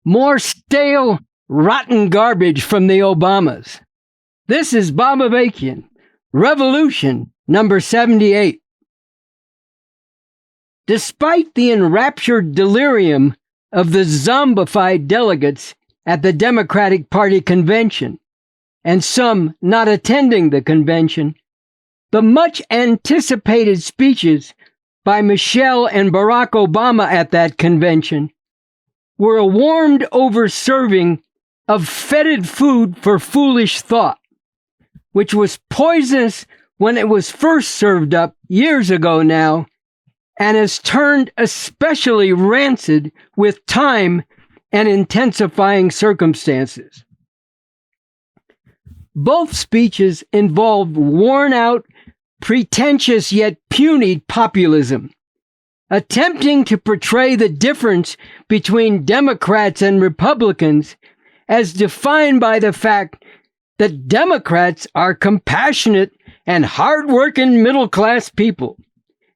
More stale, rotten garbage from the Obamas. This is Bob Avakian, Revolution number 78. Despite the enraptured delirium of the zombified delegates at the Democratic Party convention, and some not attending the convention, the much anticipated speeches by Michelle and Barack Obama at that convention were a warmed over serving of fetid food for foolish thought, which was poisonous when it was first served up years ago now, and has turned especially rancid with time and intensifying circumstances. Both speeches involved worn-out, pretentious yet puny populism, attempting to portray the difference between Democrats and Republicans as defined by the fact that Democrats are compassionate and hard-working middle-class people,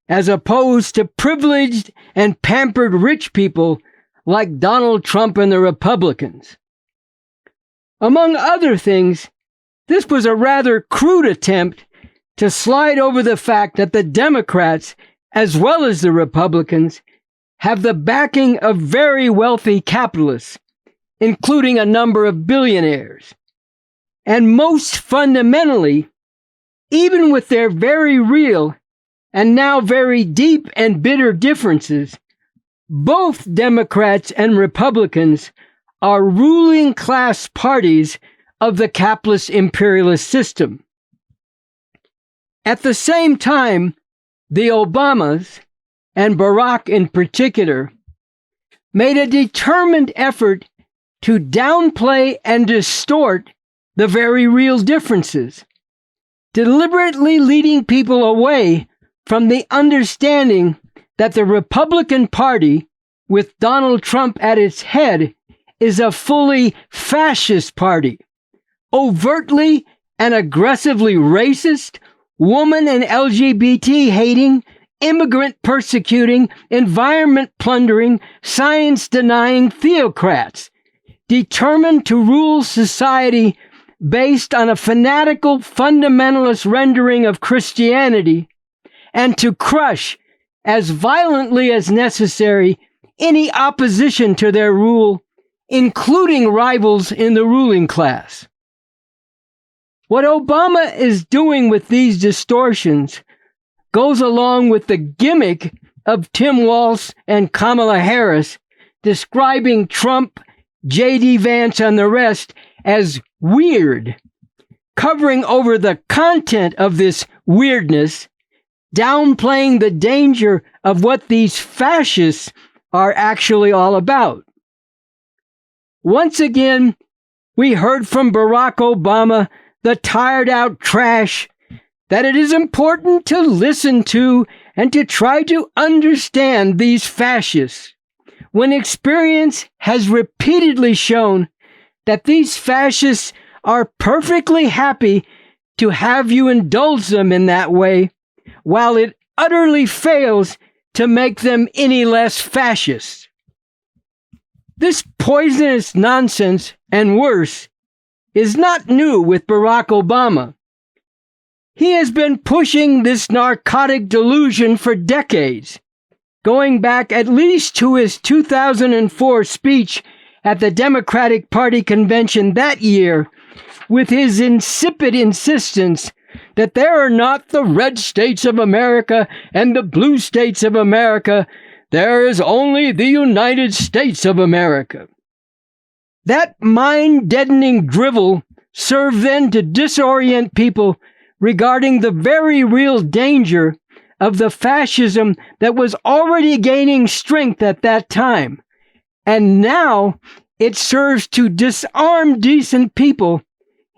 as opposed to privileged and pampered rich people like Donald Trump and the Republicans. Among other things, this was a rather crude attempt to slide over the fact that the Democrats, as well as the Republicans, have the backing of very wealthy capitalists, including a number of billionaires. And most fundamentally, even with their very real and now very deep and bitter differences, both Democrats and Republicans are ruling class parties of the capitalist imperialist system. At the same time, the Obamas, and Barack in particular, made a determined effort to downplay and distort the very real differences, deliberately leading people away from the understanding that the Republican Party, with Donald Trump at its head, is a fully fascist party, overtly and aggressively racist, woman and LGBT-hating, immigrant-persecuting, environment-plundering, science-denying theocrats, determined to rule society based on a fanatical fundamentalist rendering of Christianity, and to crush, as violently as necessary, any opposition to their rule, including rivals in the ruling class. What Obama is doing with these distortions goes along with the gimmick of Tim Walz and Kamala Harris describing Trump, J.D. Vance, and the rest as weird, covering over the content of this weirdness, downplaying the danger of what these fascists are actually all about. Once again, we heard from Barack Obama, the tired-out trash, that it is important to listen to and to try to understand these fascists, when experience has repeatedly shown that these fascists are perfectly happy to have you indulge them in that way, while it utterly fails to make them any less fascist. This poisonous nonsense, and worse, is not new with Barack Obama. He has been pushing this narcotic delusion for decades, going back at least to his 2004 speech at the Democratic Party convention that year, with his insipid insistence that there are not the red states of America and the blue states of America, there is only the United States of America. That mind-deadening drivel served then to disorient people regarding the very real danger of the fascism that was already gaining strength at that time. And now it serves to disarm decent people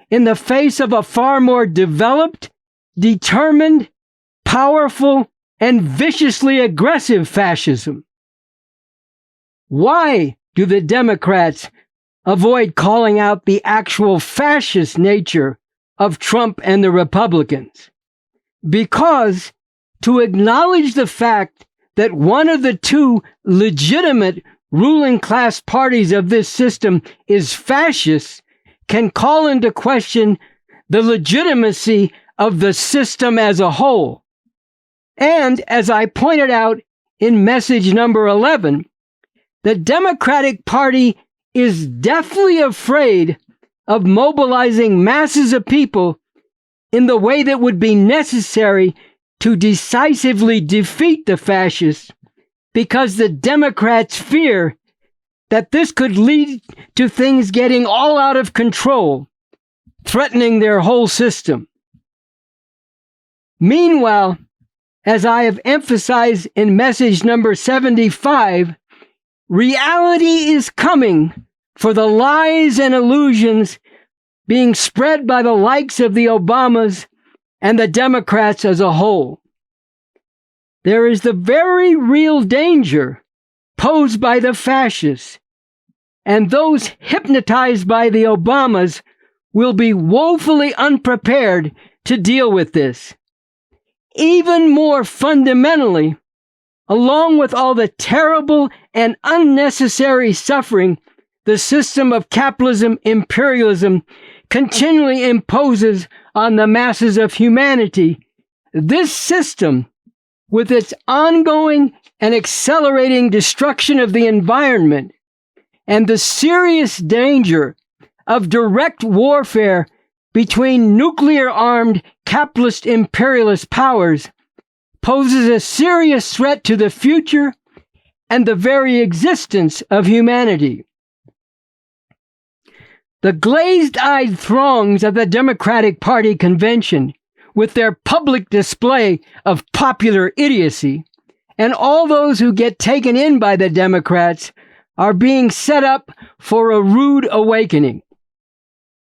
in the face of a far more developed, determined, powerful, and viciously aggressive fascism. Why do the Democrats avoid calling out the actual fascist nature of Trump and the Republicans? Because to acknowledge the fact that one of the two legitimate ruling class parties of this system is fascist can call into question the legitimacy of the system as a whole. And as I pointed out in message number 11, the Democratic Party is deathly afraid of mobilizing masses of people in the way that would be necessary to decisively defeat the fascists, because the Democrats fear that this could lead to things getting all out of control, threatening their whole system. Meanwhile, as I have emphasized in message number 75, reality is coming for the lies and illusions being spread by the likes of the Obamas and the Democrats as a whole. There is the very real danger posed by the fascists, and those hypnotized by the Obamas will be woefully unprepared to deal with this. Even more fundamentally, along with all the terrible and unnecessary suffering the system of capitalism, imperialism continually imposes on the masses of humanity, this system, with its ongoing and accelerating destruction of the environment and the serious danger of direct warfare between nuclear-armed capitalist imperialist powers, poses a serious threat to the future and the very existence of humanity. The glazed-eyed throngs of the Democratic Party convention, with their public display of popular idiocy, and all those who get taken in by the Democrats, are being set up for a rude awakening.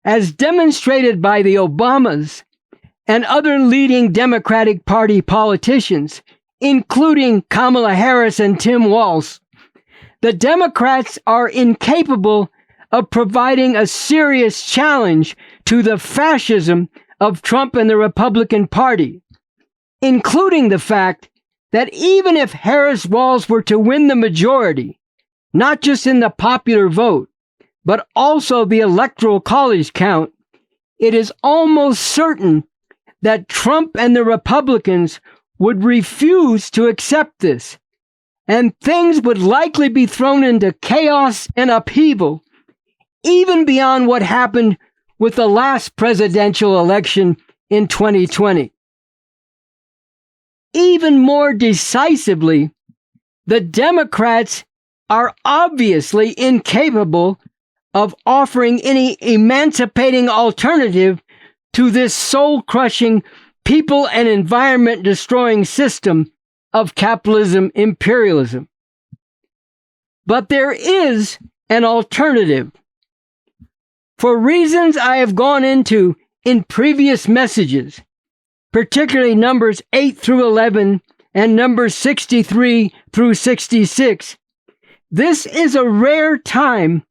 As demonstrated by the Obamas and other leading Democratic Party politicians, including Kamala Harris and Tim Walz, the Democrats are incapable of providing a serious challenge to the fascism of Trump and the Republican Party, including the fact that even if Harris-Walz were to win the majority, not just in the popular vote, but also the Electoral College count, it is almost certain that Trump and the Republicans would refuse to accept this, and things would likely be thrown into chaos and upheaval, even beyond what happened with the last presidential election in 2020. Even more decisively, the Democrats are obviously incapable of offering any emancipating alternative to this soul-crushing, people and environment-destroying system of capitalism imperialism. But there is an alternative. For reasons I have gone into in previous messages, particularly numbers 8 through 11 and numbers 63 through 66, this is a rare time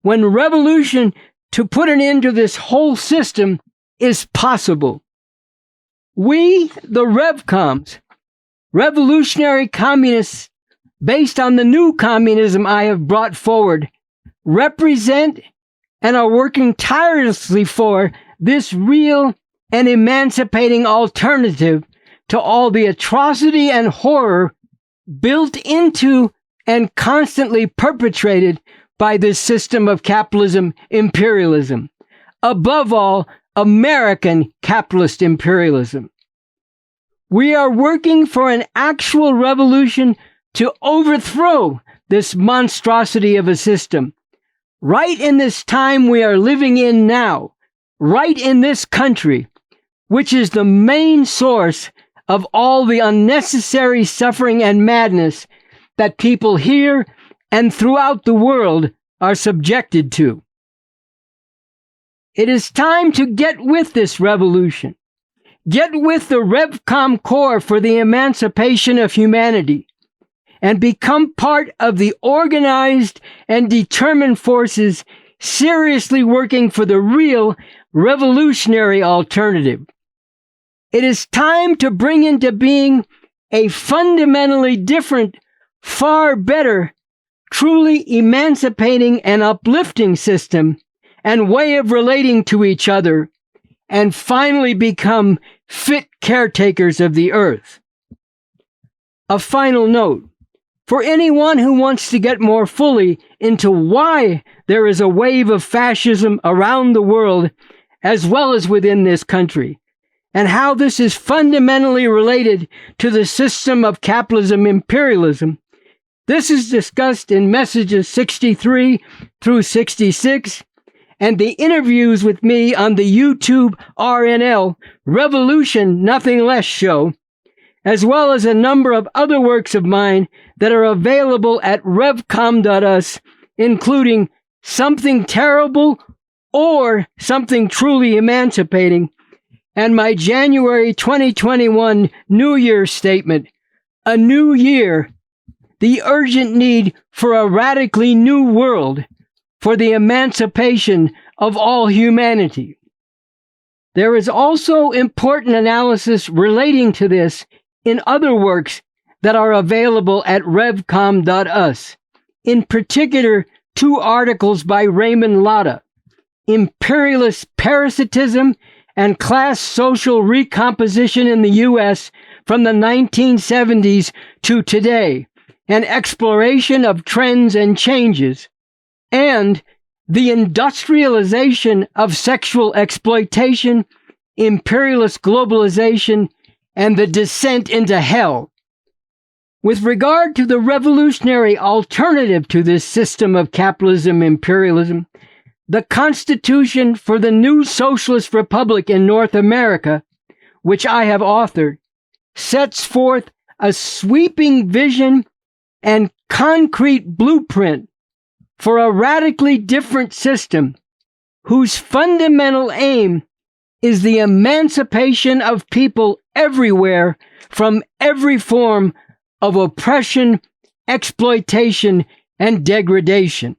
when revolution to put an end to this whole system is possible. We, the Revcoms, revolutionary communists based on the new communism I have brought forward, represent and are working tirelessly for this real and emancipating alternative to all the atrocity and horror built into and constantly perpetrated by this system of capitalism imperialism. Above all, American capitalist imperialism. We are working for an actual revolution to overthrow this monstrosity of a system. Right in this time we are living in now, right in this country, which is the main source of all the unnecessary suffering and madness that people here and throughout the world are subjected to. It is time to get with this revolution. Get with the Revcom Corps for the Emancipation of Humanity, and become part of the organized and determined forces seriously working for the real revolutionary alternative. It is time to bring into being a fundamentally different, far better, truly emancipating and uplifting system and way of relating to each other, and finally become fit caretakers of the earth. A final note. For anyone who wants to get more fully into why there is a wave of fascism around the world as well as within this country, and how this is fundamentally related to the system of capitalism imperialism, this is discussed in messages 63 through 66 and the interviews with me on the YouTube RNL Revolution Nothing Less show, as well as a number of other works of mine that are available at revcom.us, including Something Terrible or Something Truly Emancipating, and my January 2021 New Year's statement, A New Year, the urgent need for a radically new world for the emancipation of all humanity. There is also important analysis relating to this in other works that are available at revcom.us, in particular 2 articles by Raymond Lotta, Imperialist Parasitism and Class Social Recomposition in the U.S. from the 1970s to today, an exploration of trends and changes, and The Industrialization of Sexual Exploitation, Imperialist Globalization, and the Descent into Hell. With regard to the revolutionary alternative to this system of capitalism imperialism, the Constitution for the New Socialist Republic in North America, which I have authored, sets forth a sweeping vision and concrete blueprint for a radically different system whose fundamental aim is the emancipation of people everywhere from every form of oppression, exploitation, and degradation.